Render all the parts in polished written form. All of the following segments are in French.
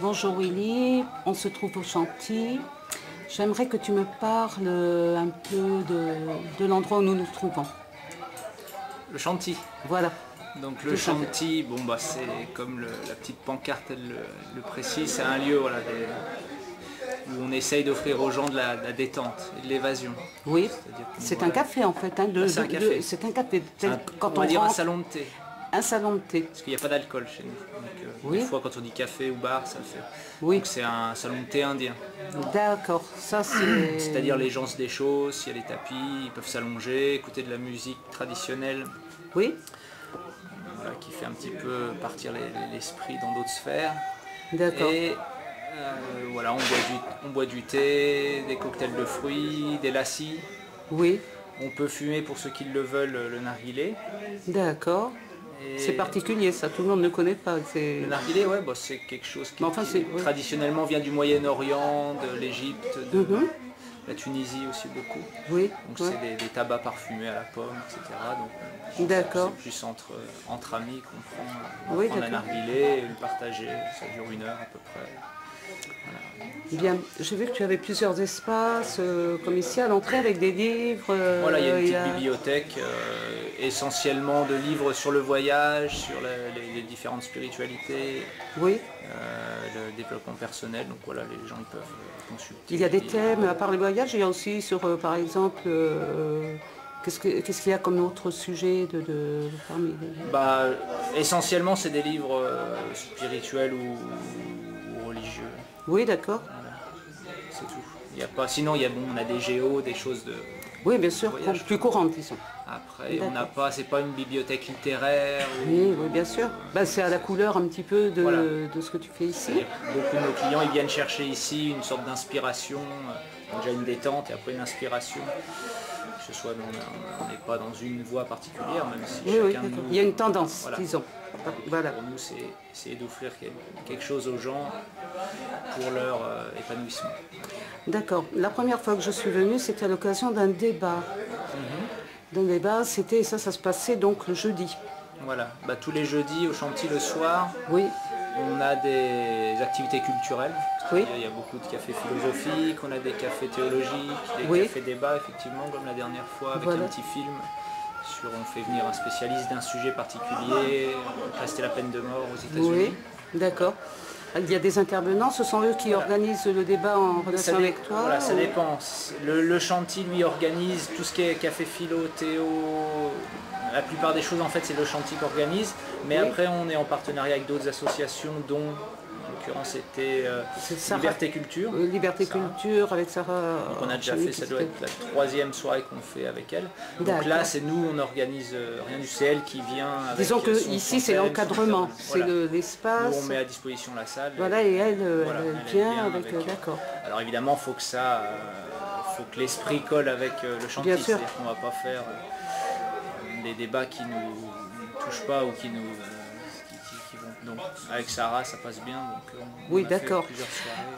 Bonjour Willy, on se trouve au Chantilly. J'aimerais que tu me parles un peu de l'endroit où nous nous trouvons. Le Chantilly. Voilà. Donc le Chantilly, bon bah c'est comme la petite pancarte elle le précise, c'est un lieu voilà, où on essaye d'offrir aux gens de la détente et de l'évasion. Oui, c'est un café en fait. C'est un café. C'est un café. On va dire un salon de thé. Un salon de thé. Parce qu'il n'y a pas d'alcool chez nous. Donc, oui. Des fois quand on dit café ou bar, ça fait. Oui. Donc c'est un salon de thé indien. D'accord, ça c'est... C'est-à-dire les gens se déchaussent, il y a les tapis, ils peuvent s'allonger, écouter de la musique traditionnelle. Oui. Voilà, qui fait un petit peu partir l'esprit dans d'autres sphères. D'accord. Et voilà, on boit du thé, des cocktails de fruits, des lassis. Oui. On peut fumer pour ceux qui le veulent le narguilé. D'accord. C'est particulier, ça, tout le monde ne connaît pas. Le narguilé, ouais, bah, c'est quelque chose qui, traditionnellement vient du Moyen-Orient, de l'Égypte, de la Tunisie aussi beaucoup. Oui. Donc c'est des tabacs parfumés à la pomme, etc. D'accord. C'est plus entre amis qu'on prend un narguilé et le partager. Ça dure 1 heure à peu près. Voilà. Bien, j'ai vu que tu avais plusieurs espaces, comme ici à l'entrée avec des livres. Voilà, il y a une petite bibliothèque, essentiellement de livres sur le voyage, sur les différentes spiritualités, oui. Le développement personnel, donc voilà, les gens ils peuvent consulter. Il y a des thèmes, à part les voyages, il y a aussi sur, par exemple, qu'est-ce qu'il y a comme autre sujet parmi les... Bah, essentiellement, c'est des livres spirituels ou religieux. Oui, d'accord. Voilà. C'est tout. Il y a pas... Sinon, on a des géos, des choses de... Oui, bien sûr, plus courantes, disons. Après, on n'a pas, c'est pas une bibliothèque littéraire. Oui, oui, bien sûr. Bah, c'est à la couleur un petit peu de ce que tu fais ici. Beaucoup de nos clients, ils viennent chercher ici une sorte d'inspiration, déjà une détente et après une inspiration. Que ce soit, on n'est pas dans une voie particulière, même si chacun de nous... Il y a une tendance, disons. Voilà. Pour nous, c'est essayer d'offrir quelque chose aux gens pour leur épanouissement. D'accord. La première fois que je suis venue, c'était à l'occasion d'un débat. D'un débat, ça se passait donc le jeudi. Voilà. Bah, tous les jeudis au Chantilly le soir, oui. On a des activités culturelles. Oui. Il y a beaucoup de cafés philosophiques, on a des cafés théologiques, des cafés débats, effectivement, comme la dernière fois, avec un petit film. On fait venir un spécialiste d'un sujet particulier, là c'était la peine de mort aux États-Unis. Oui, d'accord. Il y a des intervenants, ce sont eux qui organisent le débat en relation avec toi? Voilà, ça dépend. Le Chantilly, lui, organise tout ce qui est café philo, théo. La plupart des choses, en fait, c'est le Chantilly qui organise. Mais après, on est en partenariat avec d'autres associations, dont, en l'occurrence, c'était Liberté Culture. Liberté Culture, avec Sarah. Donc on a déjà fait, ça doit être la 3e soirée qu'on fait avec elle. Donc là, c'est nous, on organise rien du c'est elle qui vient. Disons que ici, c'est l'encadrement, c'est l'espace. Nous, on met à disposition la salle. Voilà, et elle vient avec. D'accord. Alors évidemment, faut que l'esprit colle avec le Chantilly. C'est-à-dire qu'on ne va pas faire des débats qui nous touchent pas ou qui nous... Donc avec Sarah ça passe bien, donc oui, d'accord.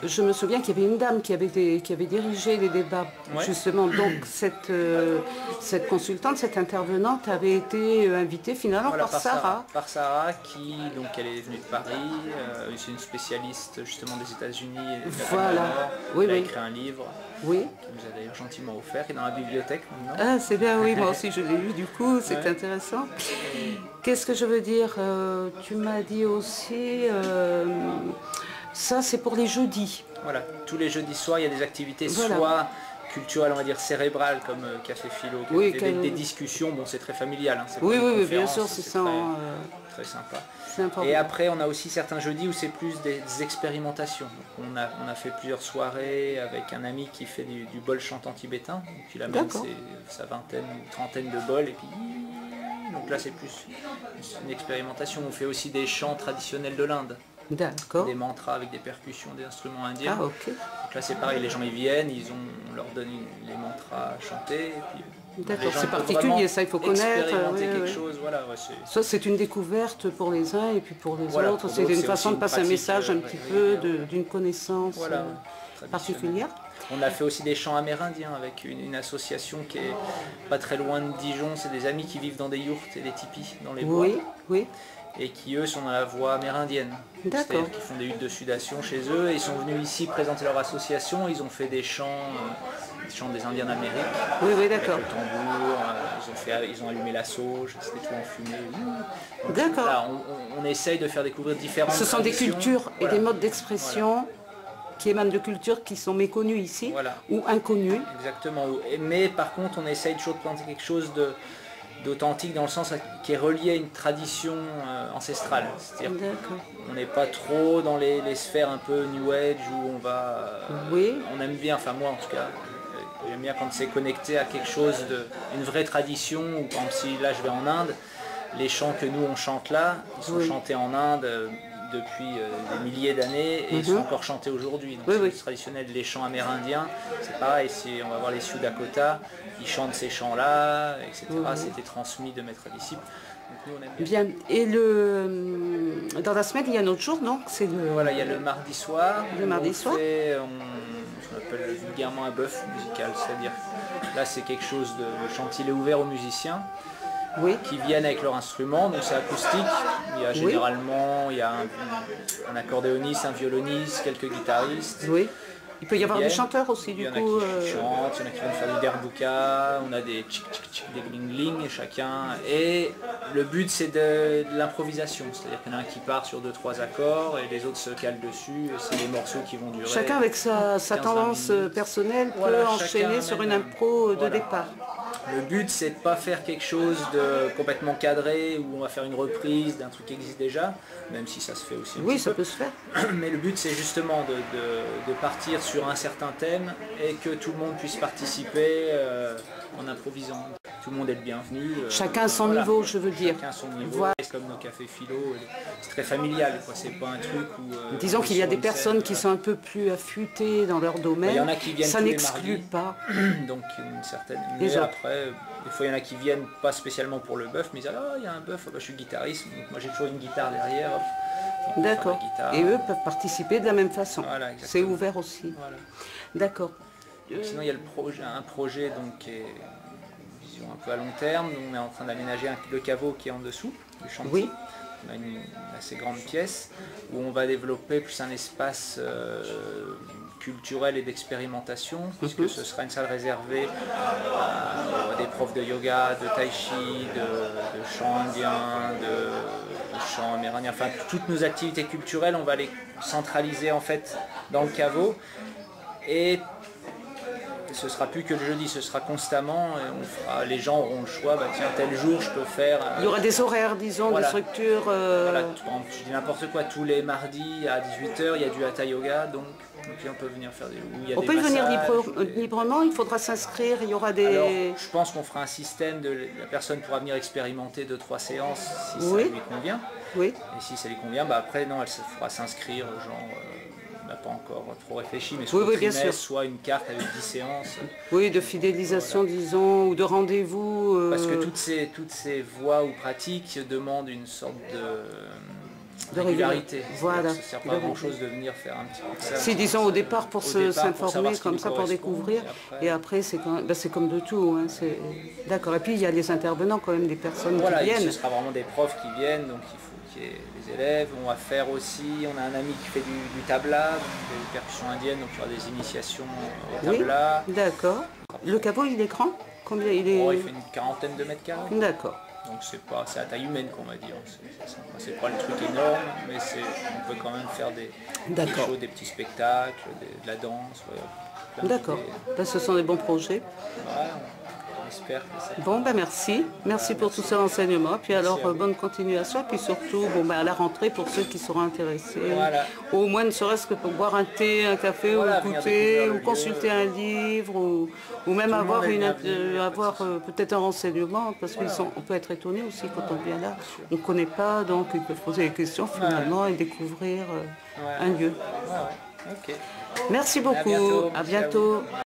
Je me souviens qu'il y avait une dame qui avait dirigé les débats, justement, donc cette consultante, cette intervenante avait été invitée finalement par Sarah. Par Sarah qui, donc elle est venue de Paris, c'est une spécialiste justement des États-Unis, elle a écrit un livre qui nous a d'ailleurs gentiment offert, qui est dans la bibliothèque maintenant. Ah c'est bien, oui, moi aussi je l'ai lu du coup, c'est intéressant. Qu'est-ce que je veux dire, tu m'as dit aussi, ça c'est pour les jeudis. Voilà, tous les jeudis soirs il y a des activités soit culturelles, on va dire cérébrales, comme café philo, des discussions, bon c'est très familial. Hein, oui, bien sûr, c'est ça. Très sympa. Important. Et après on a aussi certains jeudis où c'est plus des expérimentations. Donc, on a fait plusieurs soirées avec un ami qui fait du bol chantant tibétain, donc il amène sa vingtaine ou trentaine de bols et puis... Donc là c'est plus une expérimentation. On fait aussi des chants traditionnels de l'Inde. D'accord. Des mantras avec des percussions, des instruments indiens. Ah, ok. Donc là c'est pareil, les gens y viennent, on leur donne les mantras à chanter. D'accord, c'est particulier, ça il faut connaître. Quelque chose, voilà, ça c'est une découverte pour les uns et puis pour les autres. C'est une façon de passer un message un petit peu d'une connaissance particulière. On a fait aussi des chants amérindiens avec une association qui est pas très loin de Dijon. C'est des amis qui vivent dans des yourtes et des tipis dans les bois. Oui. et qui eux sont dans la voie amérindienne. D'accord. Qui font des huttes de sudation chez eux, et ils sont venus ici présenter leur association, ils ont fait des chants des Indiens d'Amérique. Oui, d'accord. Avec le tambour, ils ont allumé la sauge, c'était tout enfumé. D'accord. Là, on essaye de faire découvrir différentes Ce sont des cultures et voilà. des modes d'expression qui émanent de cultures qui sont méconnues ici ou inconnues. Exactement. Mais par contre, on essaye toujours de planter quelque chose d'authentique dans le sens qui est relié à une tradition ancestrale. C'est-à-dire on n'est pas trop dans les sphères un peu New Age où on va... on aime bien, enfin moi en tout cas, j'aime bien quand c'est connecté à quelque chose une vraie tradition, ou par exemple si là je vais en Inde, les chants que nous on chante là, ils sont chantés en Inde depuis des milliers d'années et ils sont encore chantés aujourd'hui. Donc c'est traditionnel. Les chants amérindiens, c'est pareil, on va voir les Sioux Dakota, ils chantent ces chants-là, etc. C'était transmis de maître à disciple. Donc nous, on aime bien. Et dans la semaine, il y a un autre jour, donc c'est Voilà, il y a le mardi soir. Le mardi soir. On appelle vulgairement un bœuf musical, c'est-à-dire là c'est quelque chose le chantier est ouvert aux musiciens. Qui viennent avec leur instrument, donc c'est acoustique. Il y a généralement un accordéoniste, un violoniste, quelques guitaristes. Il peut y avoir des chanteurs aussi du coup. Il y en a qui chantent, il y en a qui viennent faire du derbouka, on a des tchic tchic tchic, des bling bling chacun. Et le but c'est de l'improvisation, c'est-à-dire qu'il y en a un qui part sur 2-3 accords et les autres se calent dessus. C'est des morceaux qui vont durer. Chacun avec sa tendance personnelle peut enchaîner sur une impro de départ. Le but c'est de ne pas faire quelque chose de complètement cadré où on va faire une reprise d'un truc qui existe déjà, même si ça se fait aussi un petit ça peu. peut se faire. Mais le but c'est justement de partir sur un certain thème et que tout le monde puisse participer en improvisant. Tout le monde est le bienvenu. Chacun à son niveau, je veux dire. Chacun à son niveau. C'est comme nos cafés philo, c'est très familial, c'est pas un truc où... Disons qu'il y a des personnes qui sont un peu plus affûtées dans leur domaine. Il y en a qui viennent ça n'exclut pas. Donc une certaine... Mais après, des fois il y en a qui viennent pas spécialement pour le bœuf, mais ils disent ah il y a un bœuf, je suis guitariste, donc moi j'ai toujours une guitare derrière. D'accord. Et eux peuvent participer de la même façon. C'est ouvert aussi. D'accord. Sinon il y a un projet donc, qui est une vision un peu à long terme. Nous, on est en train d'aménager le caveau qui est en dessous du chantier. On a une assez grande pièce où on va développer plus un espace culturel et d'expérimentation, puisque ce sera une salle réservée à des profs de yoga, de tai chi, de chant indien, de chant amérindien, enfin toutes nos activités culturelles, on va les centraliser en fait dans le caveau. Et ce sera plus que le jeudi, ce sera constamment, et les gens auront le choix, tiens tel jour je peux faire... Il y aura des horaires, disons, de structure... je dis n'importe quoi, tous les mardis à 18h, il y a du hatha yoga, donc le client peut venir faire on peut venir librement, il faudra s'inscrire, il y aura des... Alors, je pense qu'on fera un système, la personne pourra venir expérimenter 2-3 séances si ça lui convient. Et si ça lui convient, après non, elle se fera s'inscrire, genre... on n'a pas encore trop réfléchi, mais soit trimestre, soit une carte avec 10 séances. De fidélisation, disons, ou de rendez-vous. Parce que toutes ces voies ou pratiques demandent une sorte de régularité. Ça ne sert pas à grand chose de venir faire un petit peu de ça. C'est disons au départ pour s'informer comme ça, pour découvrir. Et après c'est comme de tout. D'accord. Et puis il y a les intervenants quand même, des personnes qui viennent. Ce sera vraiment des profs qui viennent, donc il faut qu'il y ait les élèves. On va faire aussi, on a un ami qui fait du tabla, des percussions indiennes, donc il y aura des initiations au tabla. D'accord. Le caveau il est grand? Combien il est? Il fait une 40aine de mètres carrés. D'accord. Donc c'est à taille humaine qu'on va dire. C'est pas le truc énorme, mais on peut quand même faire des shows, des petits spectacles, de la danse. D'accord. Ce sont des bons projets. On espère que ça... Bon, merci. Merci pour tous ces renseignements. Puis alors, bonne continuation. Puis surtout, à la rentrée, pour ceux qui seront intéressés, au moins ne serait-ce que pour boire un thé, un café, ou écouter, ou consulter un livre, ou même avoir peut-être un renseignement, parce qu'on peut être étonné aussi quand on vient là. On ne connaît pas, donc ils peuvent poser des questions finalement et découvrir un lieu. Merci beaucoup. À bientôt.